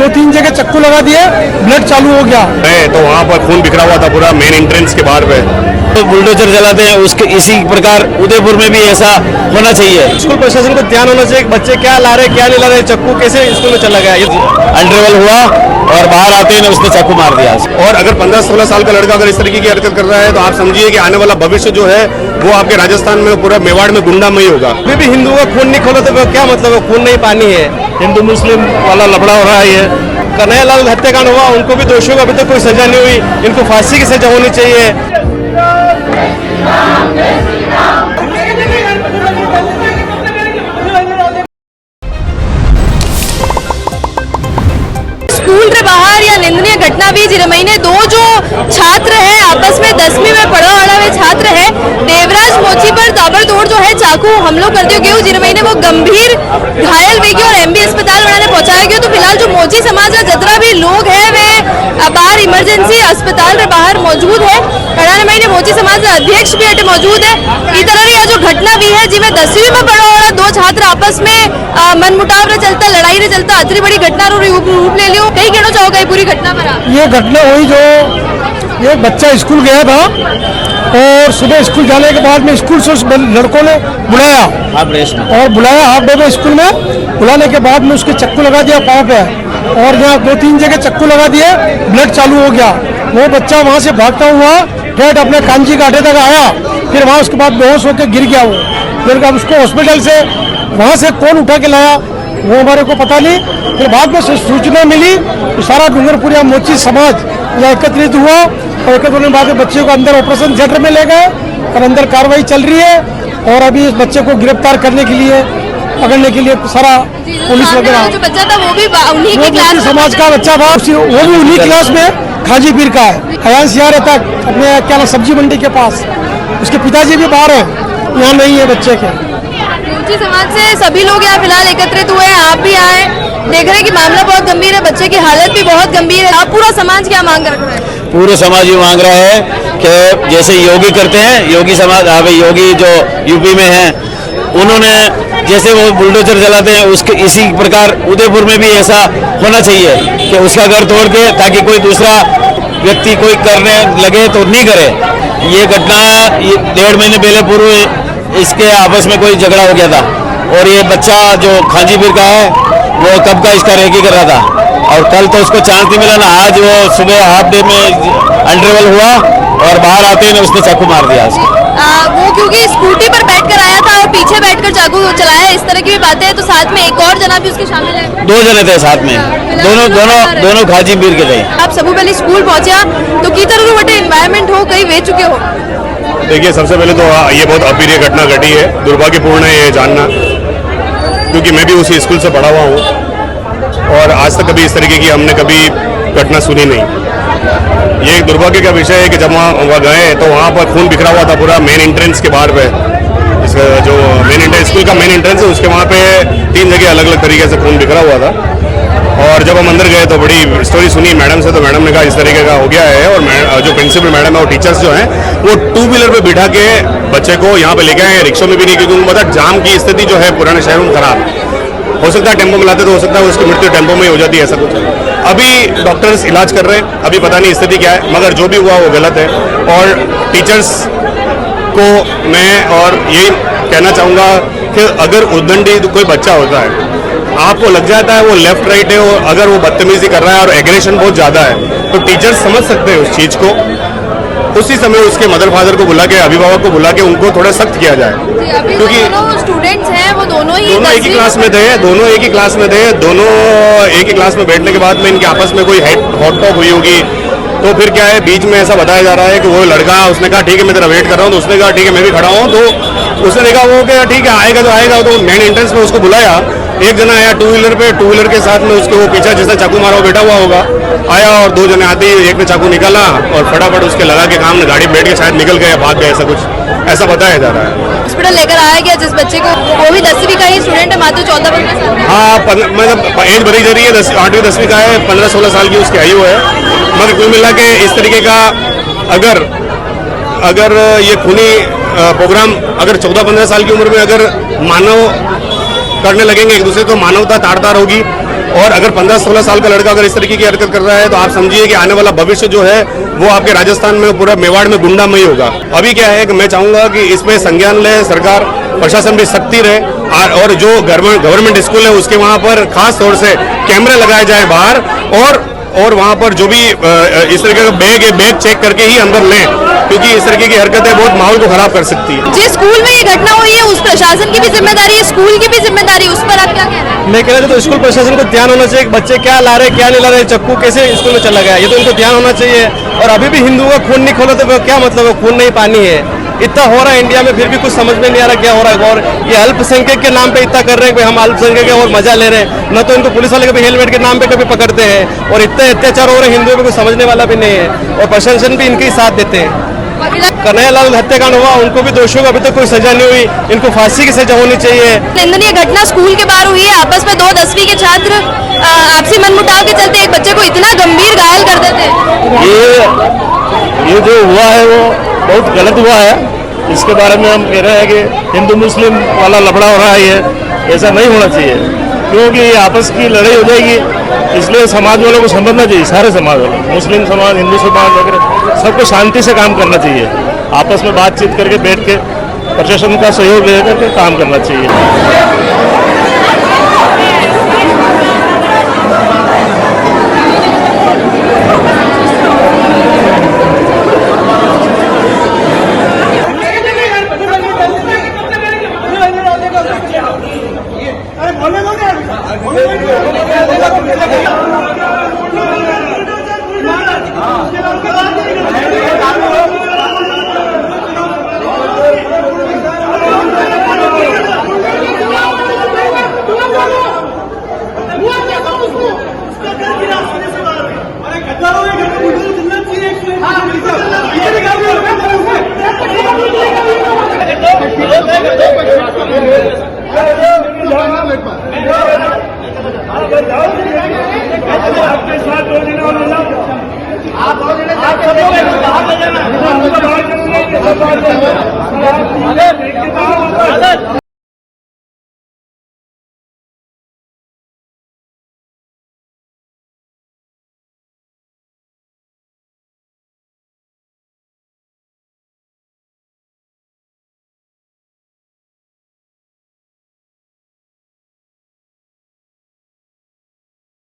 2-3 जगह चक्कू लगा दिए, ब्लड चालू हो गया है तो वहाँ पर खून बिखरा हुआ था पूरा मेन एंट्रेंस के बाहर पे। तो बुलडोजर चलाते हैं उसके इसी प्रकार उदयपुर में भी ऐसा होना चाहिए। स्कूल प्रशासन को ध्यान होना चाहिए कि बच्चे क्या ला रहे क्या नहीं ला रहे, चक्कू कैसे स्कूल में चला गया। अंडरवेल हुआ और बाहर आते ही उसने चाकू मार दिया। और अगर 15-16 साल का लड़का अगर इस तरीके की हरकत कर रहा है तो आप समझिए कि आने वाला भविष्य जो है वो आपके राजस्थान में पूरा मेवाड़ में गुंडामयी होगा। अभी भी हिंदुओं का खून नहीं खोला तो क्या मतलब है, खून नहीं पानी है। हिंदू मुस्लिम वाला लफड़ा हो रहा है। ये कन्हैयालाल हत्याकांड हुआ, उनको भी दोषियों को अभी तक कोई सजा नहीं हुई, इनको फांसी की सजा होनी चाहिए। स्कूल रे बाहर या निंदनीय घटना भी जिरे महीने दो जो छात्र है आपस में 10वीं में पढ़ने वाला वे छात्र है देवराज मोची पर ताबड़तोड़ जो है चाकू हमलों कर दिया गया। जिरे महीने वो गंभीर घायल हुए और एमबी अस्पताल बनाने पहुंचाया गया। तो फिलहाल जो मोची समाज का जितना भी लोग है वे बाहर इमरजेंसी अस्पताल रे बाहर मौजूद है। अड़ाने महीने मोची समाज का अध्यक्ष भी अटे मौजूद है। इस तरह की जो घटना भी है जिसमें 10वीं में पढ़ने वाला दो छात्र आपस में मनमुटाव रे चलता लड़ाई रे चलता अतरी बड़ी घटना रूप ले लियो। कहीं कहना चाहोगे ये पूरी घटना पर? ये घटना हुई जो एक बच्चा स्कूल गया था और सुबह स्कूल जाने के बाद में स्कूल से उस लड़कों ने बुलाया और बुलाया हाफ डे में स्कूल में बुलाने के बाद में उसके चक्कू लगा दिया पाँव पे और यहाँ 2-3 जगह चक्कू लगा दिए, ब्लड चालू हो गया। वो बच्चा वहाँ से भागता हुआ डेट अपने कांजी का अड्डे तक आया, फिर वहाँ उसके बाद बेहोश होकर गिर गया। वो फिर अब उसको हॉस्पिटल से वहाँ से कौन उठा के लाया वो हमारे को पता नहीं। फिर बाद में सूचना मिली तो सारा डूंगरपुरिया मोची समाज यहाँ एकत्रित हुआ और एकत्रित होने के बाद बच्चे को अंदर ऑपरेशन थिएटर में ले गए और अंदर कार्रवाई चल रही है और अभी इस बच्चे को गिरफ्तार करने के लिए पकड़ने के लिए सारा पुलिस वगैरह। जो बच्चा था वो भी उन्हीं की क्लास समाज का बच्चा था, वो भी उन्हीं क्लास में खाजी पीर का है। अयान यहाँ रहता अपने क्या नाम सब्जी मंडी के पास, उसके पिताजी भी बाहर है, यहाँ नहीं है बच्चे के। समाज से सभी लोग यहाँ फिलहाल एकत्रित हुए हैं, आप भी आए, देख रहे हैं कि मामला बहुत गंभीर है, बच्चे की हालत भी बहुत गंभीर है। आप पूरा समाज क्या मांग रखा है? पूरा समाज ये मांग रहा है कि जैसे योगी करते हैं, योगी समाज योगी जो यूपी में है उन्होंने जैसे वो बुलडोजर चलाते हैं उसके इसी प्रकार उदयपुर में भी ऐसा होना चाहिए कि उसका घर तोड़ के ताकि कोई दूसरा व्यक्ति कोई करने लगे तो नहीं करे। ये घटना 1.5 महीने पहले पूर्व इसके आपस में कोई झगड़ा हो गया था और ये बच्चा जो खांजीपीर का है वो कब का इसका रेकी कर रहा था और कल तो उसको चांस नहीं मिला ना। आज वो सुबह हाफ डे में अंडरवेल हुआ और बाहर आते ही उसने चाकू मार दिया उसको। वो क्योंकि स्कूटी पर बैठकर आया था और पीछे बैठकर चाकू चलाया, इस तरह की भी बातें हैं। तो साथ में एक और जना भी उसके शामिल है? 2 जने थे साथ में, दोनों खांजीपीर के थे। आप सबू पहले स्कूल पहुंचा तो की तरह बटे एनवायरमेंट हो कहीं वे चुके हो? देखिए सबसे पहले तो ये बहुत अप्रिय घटना घटी है, दुर्भाग्यपूर्ण है ये जानना, क्योंकि मैं भी उसी स्कूल से पढ़ा हुआ हूँ और आज तक कभी इस तरीके की हमने कभी घटना सुनी नहीं। ये एक दुर्भाग्य का विषय है कि जब वहाँ गए तो वहाँ पर खून बिखरा हुआ था पूरा मेन एंट्रेंस के बाहर पे। इसका जो मेन एंट्रेंस स्कूल का मेन एंट्रेंस है उसके वहाँ पे 3 जगह अलग अलग तरीके से खून बिखरा हुआ था। और जब हम अंदर गए तो बड़ी स्टोरी सुनी मैडम से, तो मैडम ने कहा इस तरीके का हो गया है और जो प्रिंसिपल मैडम है और टीचर्स जो हैं वो 2 व्हीलर पे बिठा के बच्चे को यहाँ पे लेके आए, रिक्शों में भी नहीं, क्योंकि उनको पता जाम की स्थिति जो है पुराने शहरों में खराब हो सकता है, टेम्पो में लाते तो हो सकता है उसकी मृत्यु टेम्पो में ही हो जाती है, ऐसा कुछ। अभी डॉक्टर्स इलाज कर रहे हैं, अभी पता नहीं स्थिति क्या है, मगर जो भी हुआ वो गलत है। और टीचर्स को मैं और यही कहना चाहूँगा कि अगर उद्दंडी कोई बच्चा होता है आपको लग जाता है वो लेफ्ट राइट है और अगर वो बदतमीजी कर रहा है और एग्रेशन बहुत ज़्यादा है तो टीचर्स समझ सकते हैं उस चीज़ को, उसी समय उसके मदर फादर को बुला के अभिभावक को बुला के उनको थोड़ा सख्त किया जाए। क्योंकि दोनों स्टूडेंट्स हैं वो दोनों एक ही क्लास में थे, दोनों एक ही क्लास में बैठने के बाद में इनके आपस में कोई हॉट टॉक हुई होगी। तो फिर क्या है बीच में ऐसा बताया जा रहा है कि वो लड़का उसने कहा ठीक है मैं तेरा वेट कर रहा हूँ, तो उसने कहा ठीक है मैं भी खड़ा हूँ। तो उसने देखा वो क्या ठीक है आएगा तो आएगा, तो मेन एंट्रेंस में उसको बुलाया। एक जना आया 2 व्हीलर पे, 2 व्हीलर के साथ में उसके वो पीछे जिसने चाकू मारा वो बैठा हुआ होगा, आया और 2 जने आते ही एक ने चाकू निकाला और फटाफट उसके लगा के काम गाड़ी में बैठ के शायद निकल गए, भाग गए, ऐसा कुछ ऐसा बताया जा रहा है। हॉस्पिटल लेकर आया गया जिस बच्चे को, वो भी 10वीं का ही स्टूडेंट है, मात्र 14-15 साल। हाँ मतलब एज भरी जा रही है, 8वीं 10वीं का है, 15-16 साल की उसकी आयु है। मगर कुल मिला के इस तरीके का अगर ये खूनी प्रोग्राम अगर 14-15 साल की उम्र में अगर मानव करने लगेंगे एक दूसरे, तो मानवता तार तार होगी। और अगर 15-16 साल का लड़का अगर इस तरीके की हरकत कर रहा है तो आप समझिए कि आने वाला भविष्य जो है वो आपके राजस्थान में, पूरा मेवाड़ में गुंडामयी होगा। अभी क्या है कि मैं चाहूंगा कि इस पे संज्ञान ले सरकार, प्रशासन भी सख्ती रहे और जो गवर्नमेंट स्कूल है उसके वहां पर खास तौर से कैमरे लगाए जाए बाहर, और वहां पर जो भी इस तरीके का बैग है, बैग चेक करके ही अंदर लें, क्योंकि इस तरीके की हरकतें बहुत माहौल को खराब कर सकती है। जिस स्कूल में ये घटना हुई है उस प्रशासन की भी जिम्मेदारी है, स्कूल की भी जिम्मेदारी है, उस पर आप क्या कह रहे हैं? मैं कह रहा था तो स्कूल प्रशासन को ध्यान होना चाहिए कि बच्चे क्या ला रहे क्या नहीं ला रहे, चक्कू कैसे स्कूल में चला गया, ये तो इनको ध्यान होना चाहिए। और अभी भी हिंदुओं का खून नहीं खोला तो क्या मतलब है, खून नहीं पानी है। इतना हो रहा है इंडिया में, फिर भी कुछ समझ में नहीं आ रहा क्या हो रहा है। और ये अल्पसंख्यक के नाम पे इतना कर रहे हैं कि हम अल्पसंख्यक हैं और मजा ले रहे हैं, न तो इनको पुलिस वाले कभी हेलमेट के नाम पे कभी पकड़ते हैं, और इतने अत्याचार हो रहे हैं हिंदुओं में, कुछ समझने वाला भी नहीं है। और प्रशासन भी इनके ही साथ देते हैं। कन्हैयालाल हत्याकांड हुआ, उनको भी दोषियों को अभी तक कोई सजा नहीं हुई, इनको फांसी की सजा होनी चाहिए। निंदनीय घटना स्कूल के बाहर हुई है, आपस में 2 10वीं के छात्र आपसी मनमुटाव के चलते एक बच्चे को इतना गंभीर घायल कर देते हैं। ये जो हुआ है वो बहुत गलत हुआ है। इसके बारे में हम कह रहे हैं कि हिंदू मुस्लिम वाला लफड़ा हो रहा है, ये ऐसा नहीं होना चाहिए, क्योंकि आपस की लड़ाई हो जाएगी। इसलिए समाज वालों को समझना चाहिए, सारे समाज वालों, मुस्लिम समाज, हिंदू समाज वगैरह सबको शांति से काम करना चाहिए, आपस में बातचीत करके बैठ के प्रशासन का सहयोग लेकर के काम करना चाहिए। आपके साथ 2 दिन और आप